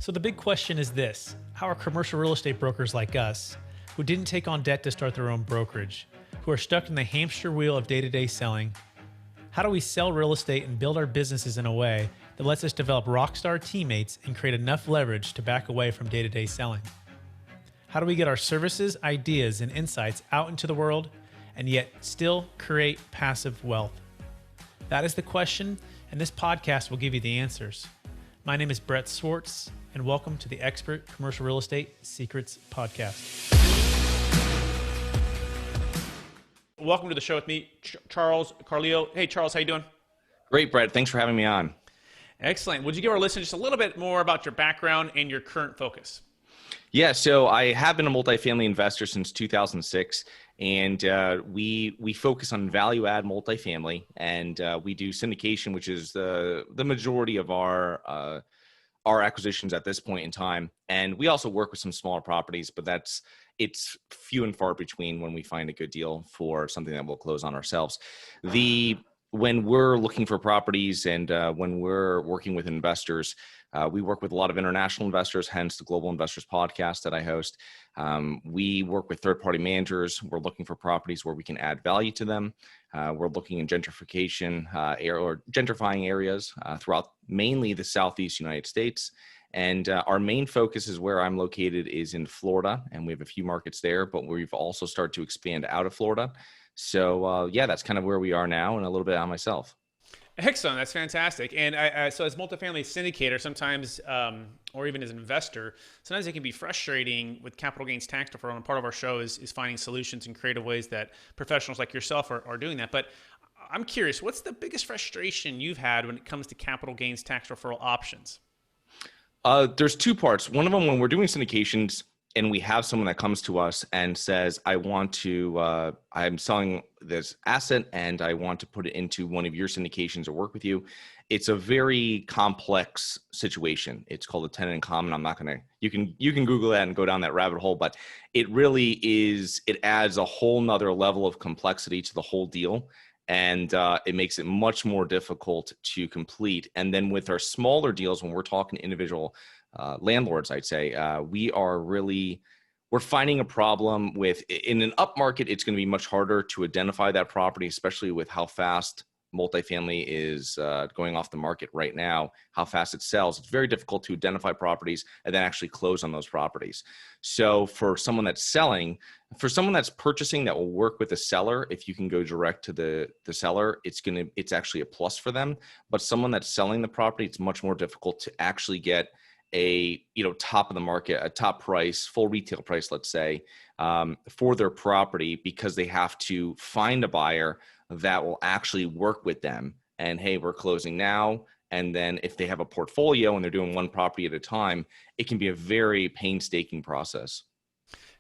So the big question is this: how are commercial real estate brokers like us, who didn't take on debt to start their own brokerage, who are stuck in the hamster wheel of day-to-day selling, how do we sell real estate and build our businesses in a way that lets us develop rockstar teammates and create enough leverage to back away from day-to-day selling? How do we get our services, ideas, and insights out into the world and yet still create passive wealth? That is the question, and this podcast will give you the answers. My name is Brett Swarts, and welcome to the Expert Commercial Real Estate Secrets Podcast. Welcome to the show with me, Charles Carleo. Hey, Charles, how you doing? Great, Brett. Thanks for having me on. Excellent. Would you give our listeners just a little bit more about your background and your current focus? Yeah, so I have been a multifamily investor since 2006, and we focus on value-add multifamily, and we do syndication, which is the majority of our acquisitions at this point in time. And we also work with some smaller properties, but it's few and far between when we find a good deal for something that we'll close on ourselves. When we're looking for properties and when we're working with investors, we work with a lot of international investors, hence the Global Investors podcast that I host. We work with third-party managers. We're looking for properties where we can add value to them. We're looking in gentrification or gentrifying areas throughout mainly the Southeast United States. And our main focus is where I'm located is in Florida, and we have a few markets there, but we've also started to expand out of Florida. So yeah, that's kind of where we are now, and a little bit on myself. Excellent. That's fantastic. And so as multifamily syndicator, sometimes, or even as an investor, sometimes it can be frustrating with capital gains tax deferral. And part of our show is finding solutions and creative ways that professionals like yourself are doing that. But I'm curious, what's the biggest frustration you've had when it comes to capital gains tax deferral options? There's two parts. One of them, when we're doing syndications and we have someone that comes to us and says, I'm selling this asset and I want to put it into one of your syndications or work with you. It's a very complex situation. It's called a tenant in common. I'm not going to, you can Google that and go down that rabbit hole, but it really is, it adds a whole nother level of complexity to the whole deal. And it makes it much more difficult to complete. And then with our smaller deals, when we're talking to individual landlords, I'd say we're finding a problem with, in an up market, it's going to be much harder to identify that property, especially with how fast multifamily is going off the market right now, how fast it sells. It's very difficult to identify properties and then actually close on those properties. So for someone that's selling, for someone that's purchasing that will work with the seller, if you can go direct to the seller, it's actually a plus for them. But someone that's selling the property, it's much more difficult to actually get a top of the market, a top price, full retail price, let's say, for their property, because they have to find a buyer that will actually work with them. And hey, we're closing now. And then if they have a portfolio and they're doing one property at a time, it can be a very painstaking process.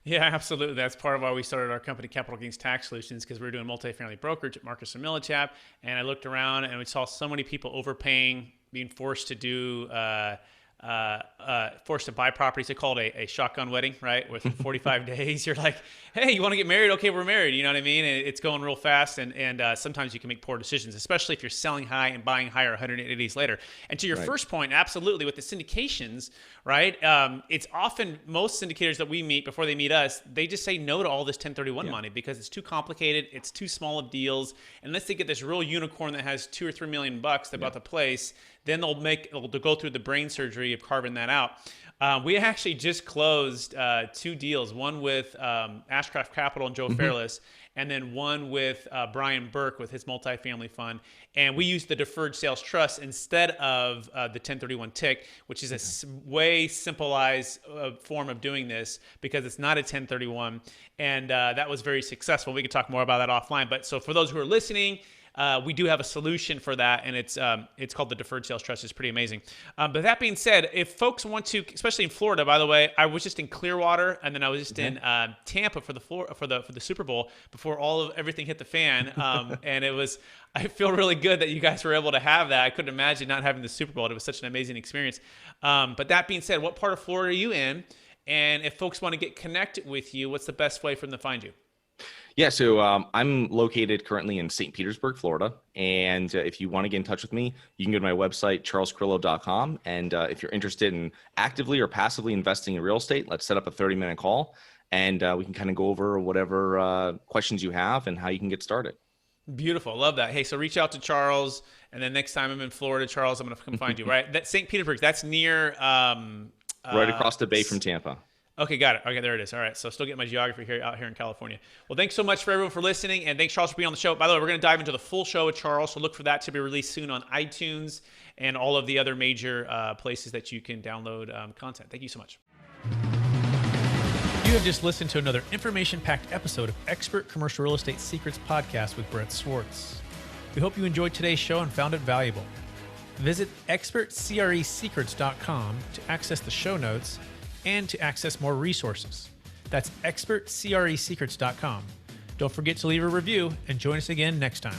Yeah, absolutely. That's part of why we started our company, Capital Gains Tax Solutions, because we were doing multifamily brokerage at Marcus Millichap. And I looked around and we saw so many people overpaying, being forced to do forced to buy properties. They call it a shotgun wedding, right? With 45 days, you're like, hey, you want to get married? Okay, we're married. You know what I mean? And it's going real fast. And sometimes you can make poor decisions, especially if you're selling high and buying higher 180 days later. And to your first point, absolutely, with the syndications, right? It's often most syndicators that we meet before they meet us, they just say no to all this 1031 money because it's too complicated. It's too small of deals. Unless they get this real unicorn that has $2 or $3 million about the place, then they'll go through the brain surgery of carving that out. We actually just closed 2 deals, one with Ashcraft Capital and Joe Fairless, and then one with Brian Burke with his multifamily fund. And we used the Deferred Sales Trust instead of the 1031 TIC, which is a way simplified form of doing this because it's not a 1031. And that was very successful. We could talk more about that offline. But so for those who are listening, we do have a solution for that, and it's called the Deferred Sales Trust. It's pretty amazing. But that being said, if folks want to, especially in Florida, by the way, I was just in Clearwater, and then I was just in Tampa for the Super Bowl before everything hit the fan, and I feel really good that you guys were able to have that. I couldn't imagine not having the Super Bowl. It was such an amazing experience. But that being said, what part of Florida are you in? And if folks want to get connected with you, what's the best way for them to find you? Yeah, so I'm located currently in St. Petersburg, Florida. And if you want to get in touch with me, you can go to my website, charlescrillo.com. And if you're interested in actively or passively investing in real estate, let's set up a 30-minute call. And we can kind of go over whatever questions you have and how you can get started. Beautiful. Love that. Hey, so reach out to Charles. And then next time I'm in Florida, Charles, I'm going to come find you, right? That St. Petersburg, that's near... right across the bay from Tampa. Okay, got it. Okay, there it is. All right, so still getting my geography out here in California. Well, thanks so much for everyone for listening, and thanks, Charles, for being on the show. By the way, we're going to dive into the full show with Charles, so look for that to be released soon on iTunes and all of the other major places that you can download content. Thank you so much. You have just listened to another information-packed episode of Expert Commercial Real Estate Secrets Podcast with Brett Swarts. We hope you enjoyed today's show and found it valuable. Visit expertcresecrets.com to access the show notes and to access more resources. That's expertcresecrets.com. Don't forget to leave a review and join us again next time.